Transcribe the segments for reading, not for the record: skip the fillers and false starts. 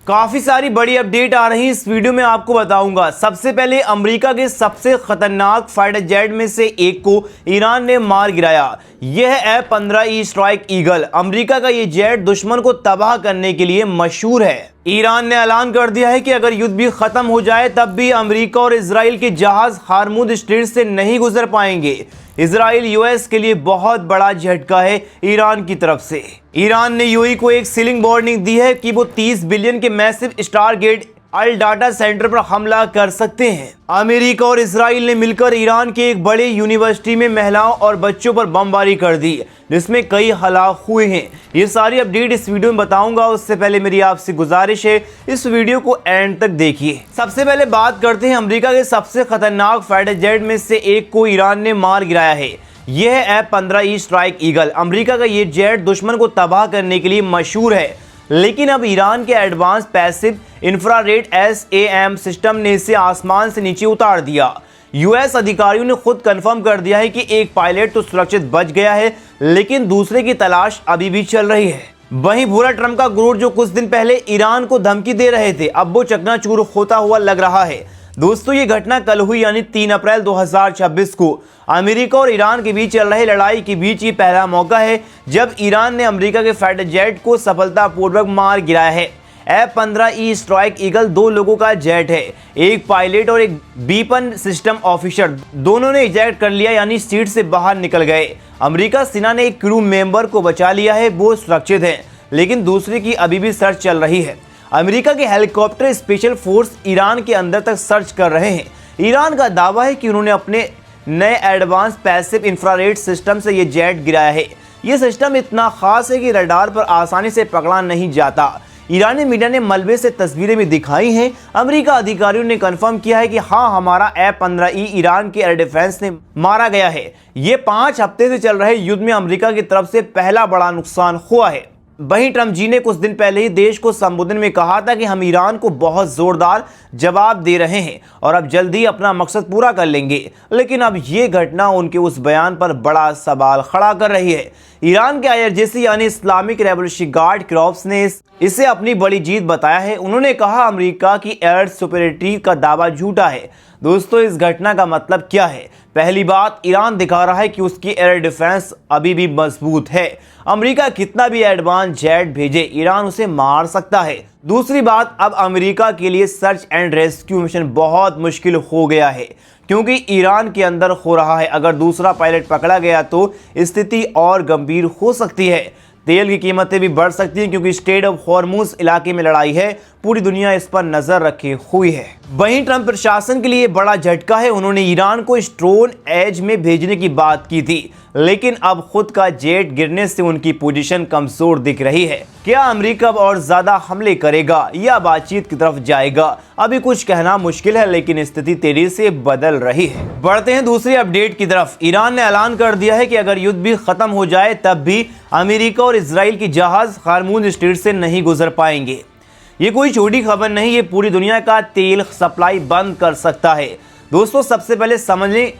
काफी सारी बड़ी अपडेट आ रही है, इस वीडियो में आपको बताऊंगा। सबसे पहले अमेरिका के सबसे खतरनाक फाइटर जेट में से एक को ईरान ने मार गिराया। यह है F-15E स्ट्राइक ईगल। अमेरिका का ये जेट दुश्मन को तबाह करने के लिए मशहूर है। ईरान ने ऐलान कर दिया है कि अगर युद्ध भी खत्म हो जाए तब भी अमेरिका और इजराइल के जहाज हार्मुज स्ट्रेट से नहीं गुजर पाएंगे। इजराइल यूएस के लिए बहुत बड़ा झटका है ईरान की तरफ से। ईरान ने यूएई को एक सीलिंग वार्निंग दी है कि वो 30 बिलियन के मैसिव स्टारगेट अल डाटा सेंटर पर हमला कर सकते हैं। अमेरिका और इजराइल ने मिलकर ईरान के एक बड़े यूनिवर्सिटी में महिलाओं और बच्चों पर बमबारी कर दी, जिसमें कई हलाक हुए हैं। ये सारी अपडेट इस वीडियो में बताऊंगा। उससे पहले मेरी आपसे गुजारिश है, इस वीडियो को एंड तक देखिए। सबसे पहले बात करते हैं अमेरिका के सबसे खतरनाक फाइटर जेट में से एक को ईरान ने मार गिराया है। यह है F-15E स्ट्राइक ईगल। अमेरिका का ये जेट दुश्मन को तबाह करने के लिए मशहूर है, लेकिन अब ईरान के advance passive infrared SAM system ने इसे आसमान से नीचे उतार दिया। यूएस अधिकारियों ने खुद कंफर्म कर दिया है कि एक पायलट तो सुरक्षित बच गया है, लेकिन दूसरे की तलाश अभी भी चल रही है। वहीं भूरा ट्रंप का गुरूर जो कुछ दिन पहले ईरान को धमकी दे रहे थे, अब वो चकनाचूर होता हुआ लग रहा है। दोस्तों, ये घटना कल हुई, यानी 3 अप्रैल 2026 को अमेरिका और ईरान के बीच चल रही लड़ाई के बीच ये पहला मौका है जब ईरान ने अमेरिका के फाइटर जेट को सफलतापूर्वक मार गिराया है। F-15E स्ट्राइक ईगल 2 लोगों का जेट है, एक पायलट और एक बीपन सिस्टम ऑफिसर। दोनों ने इजेक्ट कर लिया, यानी सीट से बाहर निकल गए। अमेरिका सेना ने एक क्रू मेंबर को बचा लिया है, वो सुरक्षित है, लेकिन दूसरे की अभी भी सर्च चल रही है। अमेरिका के हेलीकॉप्टर स्पेशल फोर्स ईरान के अंदर तक सर्च कर रहे हैं। ईरान का दावा है कि उन्होंने अपने नए एडवांस पैसिव इंफ्रारेड सिस्टम से ये जेट गिराया है। ये सिस्टम इतना खास है कि रडार पर आसानी से पकड़ा नहीं जाता। ईरानी मीडिया ने मलबे से तस्वीरें भी दिखाई हैं। अमेरिका अधिकारियों ने कंफर्म किया है कि हाँ, हमारा F-15E ईरान के एयर डिफेंस ने मारा गया है। ये 5 हफ्ते से चल रहे युद्ध में अमेरिका की तरफ से पहला बड़ा नुकसान हुआ है। वहीं ट्रंप जी ने कुछ दिन पहले ही देश को संबोधन में कहा था कि हम ईरान को बहुत जोरदार जवाब दे रहे हैं और अब जल्दी अपना मकसद पूरा कर लेंगे। लेकिन अब ये घटना उनके उस बयान पर बड़ा सवाल खड़ा कर रही है। ईरान के IRGC यानी इस्लामिक रेवोल्यूशनरी गार्ड कॉर्प्स ने इसे अपनी बड़ी जीत बताया है। उन्होंने कहा अमेरिका की एयर सुपीरियरिटी का दावा झूठा है। दोस्तों, इस घटना का मतलब क्या है? पहली बात, ईरान दिखा रहा है कि उसकी एयर डिफेंस अभी भी मजबूत है। अमेरिका कितना भी एडवांस जेट भेजे, ईरान उसे मार सकता है। दूसरी बात, अब अमेरिका के लिए सर्च एंड रेस्क्यू मिशन बहुत मुश्किल हो गया है, क्योंकि ईरान के अंदर हो रहा है। अगर दूसरा पायलट पकड़ा गया तो स्थिति और गंभीर हो सकती है। तेल की कीमतें भी बढ़ सकती हैं, क्योंकि स्ट्रेट ऑफ हॉर्मुज इलाके में लड़ाई है। पूरी दुनिया इस पर नजर रखे हुई है। वहीं ट्रंप प्रशासन के लिए बड़ा झटका है। उन्होंने ईरान को स्टोन एज में भेजने की बात की थी, लेकिन अब खुद का जेट गिरने से उनकी पोजीशन कमजोर दिख रही है। क्या अमेरिका अब और ज्यादा हमले करेगा या बातचीत की तरफ जाएगा? अभी कुछ कहना मुश्किल है, लेकिन स्थिति तेजी से बदल रही है। बढ़ते हैं दूसरी अपडेट की तरफ। ईरान ने ऐलान कर दिया है कि अगर युद्ध भी खत्म हो जाए तब भी अमेरिका और इजराइल के जहाज हार्मुज स्ट्रेट से नहीं गुजर पाएंगे। ये कोई छोटी खबर नहीं, ये पूरी दुनिया का तेल सप्लाई बंद कर सकता है। दोस्तों, सबसे पहले समझ लें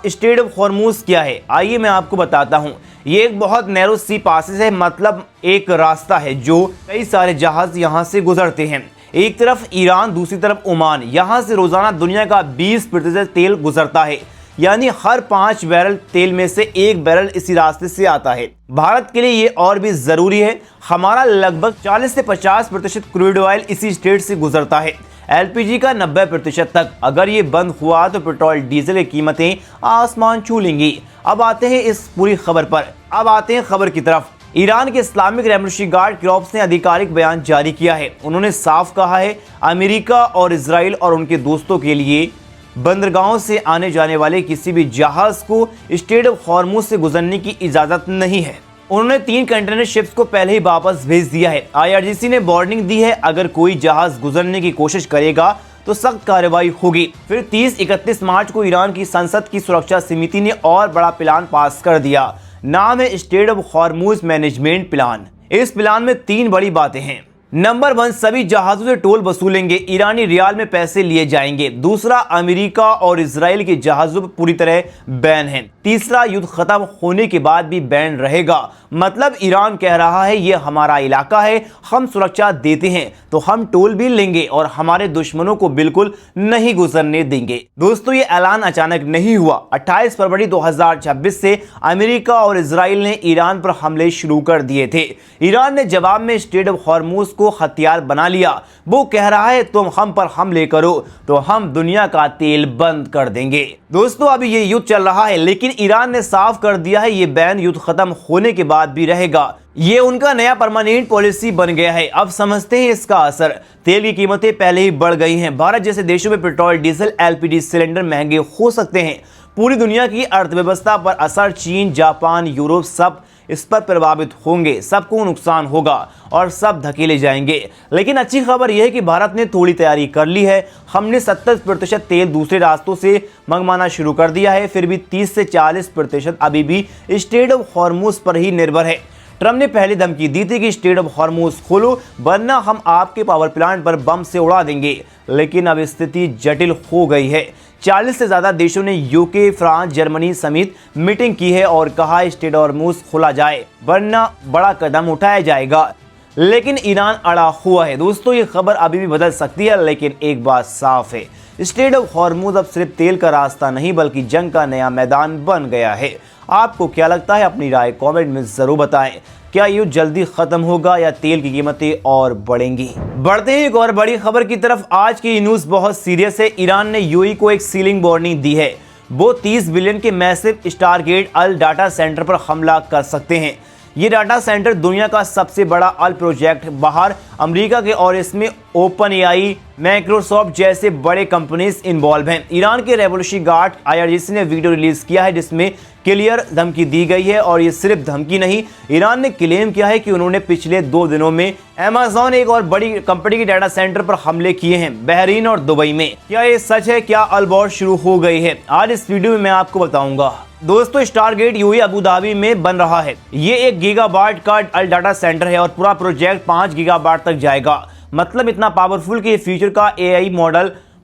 स्ट्रेट ऑफ हॉर्मुज क्या है। आइए मैं आपको बताता हूँ। ये एक बहुत नैरो सी पासेज है, मतलब एक रास्ता है जो कई सारे जहाज यहाँ से गुजरते हैं। एक तरफ ईरान, दूसरी तरफ ओमान। यहाँ से रोजाना दुनिया का 20% तेल गुजरता है, यानी हर 5 बैरल तेल में से 1 बैरल इसी रास्ते से आता है। भारत के लिए ये और भी जरूरी है। हमारा लगभग 40 से 50% क्रूड ऑयल इसी स्टेट से गुजरता है। LPG का 90% तक। अगर ये बंद हुआ तो पेट्रोल डीजल की कीमतें आसमान छू लेंगी। अब आते हैं इस पूरी खबर पर। अब आते हैं खबर की तरफ। ईरान के इस्लामिक रेवोल्यूशनरी गार्ड कॉर्प्स ने आधिकारिक बयान जारी किया है। उन्होंने साफ कहा है, अमेरिका और इजराइल और उनके दोस्तों के लिए बंदरगाहों से आने जाने वाले किसी भी जहाज को स्ट्रेट ऑफ हॉर्मुज से गुजरने की इजाजत नहीं है। उन्होंने 3 कंटेनर शिप्स को पहले ही वापस भेज दिया है। IRGC ने वार्निंग दी है, अगर कोई जहाज गुजरने की कोशिश करेगा तो सख्त कार्रवाई होगी। फिर 30-31 मार्च को ईरान की संसद की सुरक्षा समिति ने और बड़ा प्लान पास कर दिया। नाम है straight of Hormuz management plan. इस प्लान में 3 बड़ी बातें हैं। नंबर 1, सभी जहाजों से टोल वसूलेंगे, ईरानी रियाल में पैसे लिए जाएंगे। दूसरा, अमेरिका और इजराइल के जहाजों पर पूरी तरह बैन है। तीसरा, युद्ध खत्म होने के बाद भी बैन रहेगा। मतलब ईरान कह रहा है ये हमारा इलाका है, हम सुरक्षा देते हैं तो हम टोल भी लेंगे और हमारे दुश्मनों को बिल्कुल नहीं गुजरने देंगे। दोस्तों, ये ऐलान अचानक नहीं हुआ। 28 फरवरी 2026 से अमेरिका और इजराइल ने ईरान पर हमले शुरू कर दिए थे। ईरान ने जवाब में स्ट्रेट ऑफ हॉर्मुज को हथियार बना लिया। वो कह रहा है तुम हम पर हमले करो तो हम दुनिया का तेल बंद कर देंगे। दोस्तों, अभी ये युद्ध चल रहा है, लेकिन ईरान ने साफ कर दिया है ये बैन युद्ध खत्म होने के बाद भी रहेगा। ये उनका नया परमानेंट पॉलिसी बन गया है। अब समझते हैं इसका असर। तेल की कीमतें पहले ही बढ़ गई हैं। भारत जैसे देशों में पेट्रोल, डीजल, एलपीजी सिलेंडर महंगे हो सकते हैं। पूरी दुनिया की अर्थव्यवस्था पर असर, चीन, जापान, यूरोप सब इस पर प्रभावित होंगे। सबको नुकसान होगा और सब धकेले जाएंगे। लेकिन अच्छी खबर यह है कि भारत ने थोड़ी तैयारी कर ली है। हमने 70% तेल दूसरे रास्तों से मंगवाना शुरू कर दिया है। फिर भी 30 से 40% अभी भी स्ट्रेट ऑफ हॉर्मुज पर ही निर्भर है। ट्रम्प ने पहले धमकी दी थी कि स्ट्रेट ऑफ हॉर्मुज खोलो वरना हम आपके पावर प्लांट पर बम से उड़ा देंगे। लेकिन अब स्थिति जटिल हो गई है। 40 से ज्यादा देशों ने यूके, फ्रांस, जर्मनी समेत मीटिंग की है और कहा स्ट्रेट ऑफ हॉर्मुज खोला जाए वरना बड़ा कदम उठाया जाएगा। लेकिन ईरान अड़ा हुआ है। दोस्तों, ये खबर अभी भी बदल सकती है, लेकिन एक बात साफ है, स्ट्रेट ऑफ हॉर्मुज अब सिर्फ तेल का रास्ता नहीं बल्कि जंग का नया मैदान बन गया है। आपको क्या लगता है? अपनी राय कमेंट में जरूर बताएं। क्या युद्ध जल्दी खत्म होगा या तेल की कीमतें और बढ़ेंगी? बढ़ते हैं एक और बड़ी खबर की तरफ। आज की न्यूज बहुत सीरियस है। ईरान ने यूएई को एक सीलिंग वार्निंग दी है। वो 30 बिलियन के मैसिव स्टारगेट अल डाटा सेंटर पर हमला कर सकते हैं। ये डाटा सेंटर दुनिया का सबसे बड़ा अल प्रोजेक्ट बाहर अमेरिका के और इसमें ओपन एआई, माइक्रोसॉफ्ट जैसे बड़े कंपनीज इन्वॉल्व हैं। ईरान के रेवोल्यूशनरी गार्ड IRGC ने वीडियो रिलीज किया है जिसमें क्लियर धमकी दी गई है। और ये सिर्फ धमकी नहीं, ईरान ने क्लेम किया है कि उन्होंने पिछले 2 दिनों में अमेज़न, एक और बड़ी कंपनी के डाटा सेंटर पर हमले किए हैं, बहरीन और दुबई में। क्या ये सच है? क्या अल वॉर शुरू हो गई है? आज इस वीडियो में मैं आपको बताऊंगा। दोस्तों, स्टारगेट यूएई अबू धाबी में बन रहा है। ये 1 गीगाबाइट का अल डाटा सेंटर है और पूरा प्रोजेक्ट 5 गीगाबाइट तक जाएगा। मतलब इतना पावरफुल कि ये फ्यूचर का एआई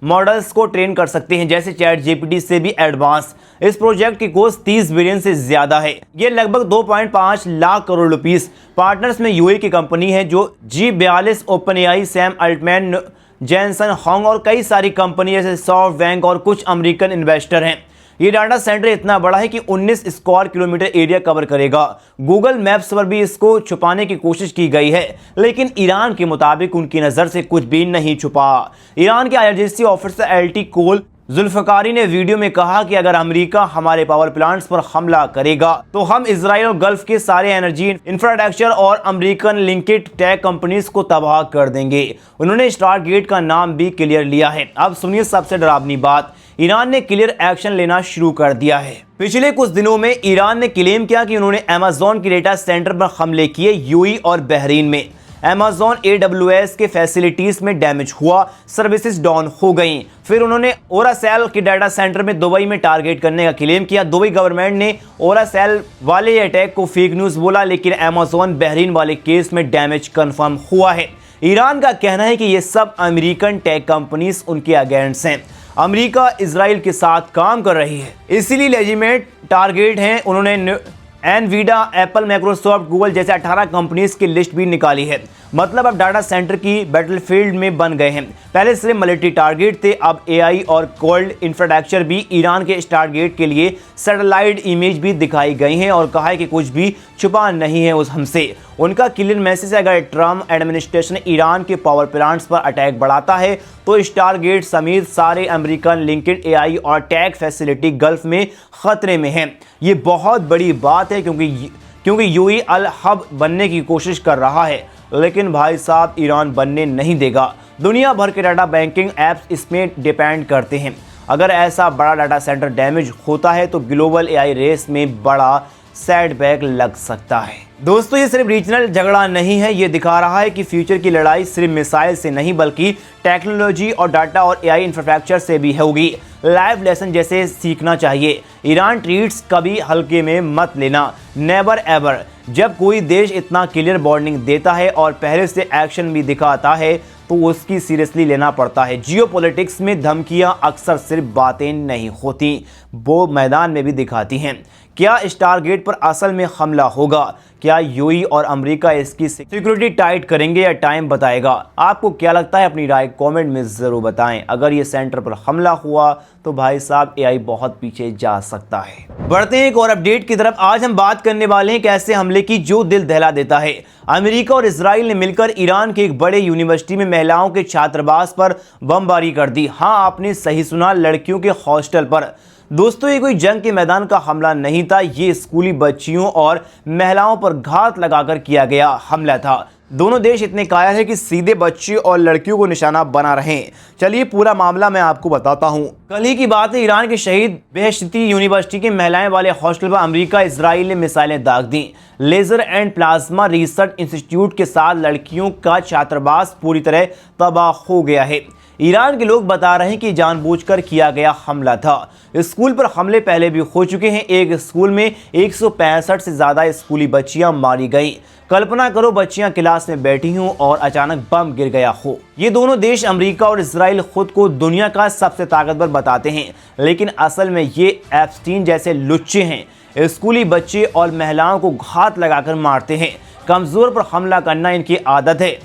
मॉडल्स को ट्रेन कर सकते हैं, जैसे चैट जीपीटी से भी एडवांस। इस प्रोजेक्ट की कॉस्ट 30 बिलियन से ज्यादा है। ये लगभग 2.5 लाख करोड़ रुपीस। पार्टनर्स में यूएई की कंपनी है जो G42, OpenAI, Sam Altman, Jensen Huang और कई सारी कंपनी जैसे सॉफ्टबैंक और कुछ अमेरिकन इन्वेस्टर हैं। ये डाटा सेंटर इतना बड़ा है कि 19 स्क्वायर किलोमीटर एरिया कवर करेगा। गूगल मैप्स पर भी इसको छुपाने की कोशिश की गई है, लेकिन ईरान के मुताबिक उनकी नजर से कुछ भी नहीं छुपा। ईरान के IRGC ऑफिसर LT कोल जुल्फकारी ने वीडियो में कहा कि अगर अमेरिका हमारे पावर प्लांट्स पर हमला करेगा तो हम इजराइल और गल्फ के सारे एनर्जी इंफ्रास्ट्रक्चर और अमेरिकन लिंक्ड टेक कंपनीज को तबाह कर देंगे। उन्होंने स्टारगेट का नाम भी क्लियर लिया है। अब सुनिए सबसे डरावनी बात, ईरान ने क्लियर एक्शन लेना शुरू कर दिया है। पिछले कुछ दिनों में ईरान ने क्लेम किया कि उन्होंने अमेज़न के डेटा सेंटर पर हमले किए यूएई और बहरीन में। अमेज़न AWS के फैसिलिटीज में डैमेज हुआ, सर्विसेज डाउन हो गई। फिर उन्होंने ओरासेल के डाटा सेंटर में दुबई में टारगेट करने का क्लेम किया। दुबई गवर्नमेंट ने ओरासेल वाले अटैक को फेक न्यूज बोला, लेकिन अमेज़न बहरीन वाले केस में डैमेज कंफर्म हुआ है। ईरान का कहना है कि ये सब अमेरिकन टेक कंपनीज उनके अगेंस्ट हैं। अमेरिका इजराइल के साथ काम कर रही है, इसीलिए लेजिमेट टारगेट हैं। उन्होंने एनवीडा, एप्पल, माइक्रोसॉफ्ट, गूगल जैसे 18 कंपनीज की लिस्ट भी निकाली है। मतलब अब डाटा सेंटर की बैटलफील्ड में बन गए हैं। पहले सिर्फ मिलिट्री टारगेट थे, अब एआई और कोल्ड इंफ्रास्ट्रक्चर भी। ईरान के टारगेट के लिए सैटेलाइट इमेज भी दिखाई गई हैं और कहा है कि कुछ भी छुपा नहीं है उस हमसे। उनका क्लियर मैसेज है, अगर ट्रम्प एडमिनिस्ट्रेशन ईरान के पावर प्लांट्स पर अटैक बढ़ाता है तो टारगेट समेत सारे अमेरिकन लिंक्ड एआई और टेक फैसिलिटी गल्फ में खतरे में हैं। ये बहुत बड़ी बात है क्योंकि यूएई अल हब बनने की कोशिश कर रहा है, लेकिन भाई साहब ईरान बनने नहीं देगा। दुनिया भर के डाटा बैंकिंग ऐप्स इसमें डिपेंड करते हैं। अगर ऐसा बड़ा डाटा सेंटर डैमेज होता है तो ग्लोबल एआई रेस में बड़ा सेटबैक लग सकता है। दोस्तों ये सिर्फ रीजनल झगड़ा नहीं है, ये दिखा रहा है कि फ्यूचर की लड़ाई सिर्फ मिसाइल से नहीं बल्कि टेक्नोलॉजी और डाटा और एआई इंफ्रास्ट्रक्चर से भी होगी। लाइव लेसन जैसे सीखना चाहिए। ईरान ट्रीट्स कभी हल्के में मत लेना, नेवर एवर। जब कोई देश इतना क्लियर वार्निंग देता है और पहले से एक्शन भी दिखाता है तो उसकी सीरियसली लेना पड़ता है। जियोपॉलिटिक्स में धमकियां अक्सर सिर्फ बातें नहीं होती, वो मैदान में भी दिखाती हैं। क्या स्टारगेट पर असल में हमला होगा? क्या यूएई और अमेरिका इसकी सिक्योरिटी टाइट करेंगे या टाइम बताएगा? आपको क्या लगता है? अपनी राय कमेंट में ज़रूर बताएं। अगर ये सेंटर पर हमला हुआ तो भाई साहब एआई बहुत पीछे जा सकता है। बढ़ते हैं एक और अपडेट की तरफ। आज हम बात करने वाले हैं एक ऐसे हमले की जो दिल दहला देता है। अमेरिका और इजराइल ने मिलकर ईरान के एक बड़े यूनिवर्सिटी में महिलाओं के छात्रावास पर बमबारी कर दी। हाँ, आपने सही सुना, लड़कियों के हॉस्टल पर। दोस्तों ये कोई जंग के मैदान का हमला नहीं था, ये स्कूली बच्चियों और महिलाओं पर घात लगाकर किया गया हमला था। दोनों देश इतने कायर है कि सीधे बच्चे और लड़कियों को निशाना बना रहे हैं। चलिए पूरा मामला मैं आपको बताता हूं। कल ही की बात है, ईरान के शहीद बेहश्ती यूनिवर्सिटी के महिलाएं वाले हॉस्टल पर अमेरिका इजराइल ने मिसाइलें दाग दी। Laser and plasma research institute के साथ लड़कियों का छात्रावास पूरी तरह तबाह हो गया है। ईरान के लोग बता रहे हैं कि जानबूझकर किया गया हमला था। स्कूल पर हमले पहले भी हो चुके हैं। एक स्कूल में 165 से ज्यादा स्कूली बच्चियां मारी गईं। कल्पना करो, बच्चियां क्लास में बैठी हों और अचानक बम गिर गया हो। ये दोनों देश अमेरिका और इजराइल खुद को दुनिया का सबसे ताकतवर बताते हैं, लेकिन असल में ये एप्स्टीन जैसे लुच्चे हैं। स्कूली बच्चे और महिलाओं को घात लगाकर मारते हैं। कमजोर पर हमला करना इनकी आदत है।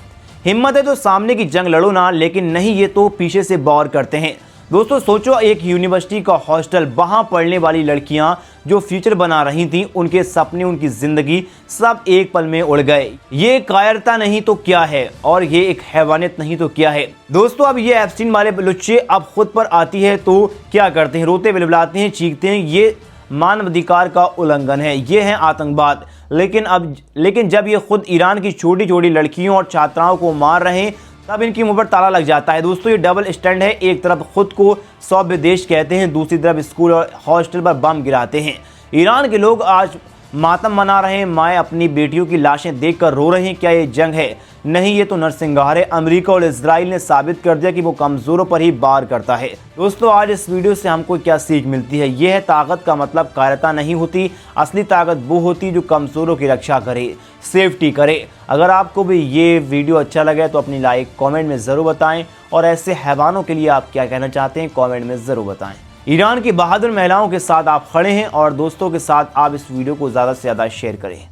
हिम्मत है तो सामने की जंग लड़ो ना, लेकिन नहीं, ये तो पीछे से वार करते हैं। दोस्तों सोचो, एक यूनिवर्सिटी का हॉस्टल, वहां पढ़ने वाली लड़कियां जो फ्यूचर बना रही थीं, उनके सपने, उनकी जिंदगी सब एक पल में उड़ गए। ये कायरता नहीं तो क्या है, और ये एक हैवानियत नहीं तो क्या है। दोस्तों अब ये एप्स्टीन वाले लुच्चे अब खुद पर आती है तो क्या करते हैं? रोते बिलबिलाते हैं, चीखते हैं। ये मानवाधिकार का उल्लंघन है, ये है आतंकवाद। लेकिन जब ये खुद ईरान की छोटी छोटी लड़कियों और छात्राओं को मार रहे हैं तब इनकी मुंह पर ताला लग जाता है। दोस्तों ये डबल स्टैंड है। एक तरफ खुद को सभ्य देश कहते हैं, दूसरी तरफ स्कूल और हॉस्टल पर बम गिराते हैं। ईरान के लोग आज मातम मना रहे हैं, माएँ अपनी बेटियों की लाशें देखकर रो रहे हैं। क्या ये जंग है? नहीं, ये तो नरसंहार है। अमेरिका और इजराइल ने साबित कर दिया कि वो कमजोरों पर ही वार करता है। दोस्तों आज इस वीडियो से हमको क्या सीख मिलती है? यह है ताकत का मतलब कायरता नहीं होती। असली ताकत वो होती जो कमजोरों की रक्षा करे, सेफ्टी करे। अगर आपको भी ये वीडियो अच्छा लगे तो अपनी लाइक कमेंट में ज़रूर बताएं, और ऐसे हैवानों के लिए आप क्या कहना चाहते हैं कमेंट में ज़रूर बताएं। ईरान की बहादुर महिलाओं के साथ आप खड़े हैं, और दोस्तों के साथ आप इस वीडियो को ज़्यादा से ज़्यादा शेयर करें।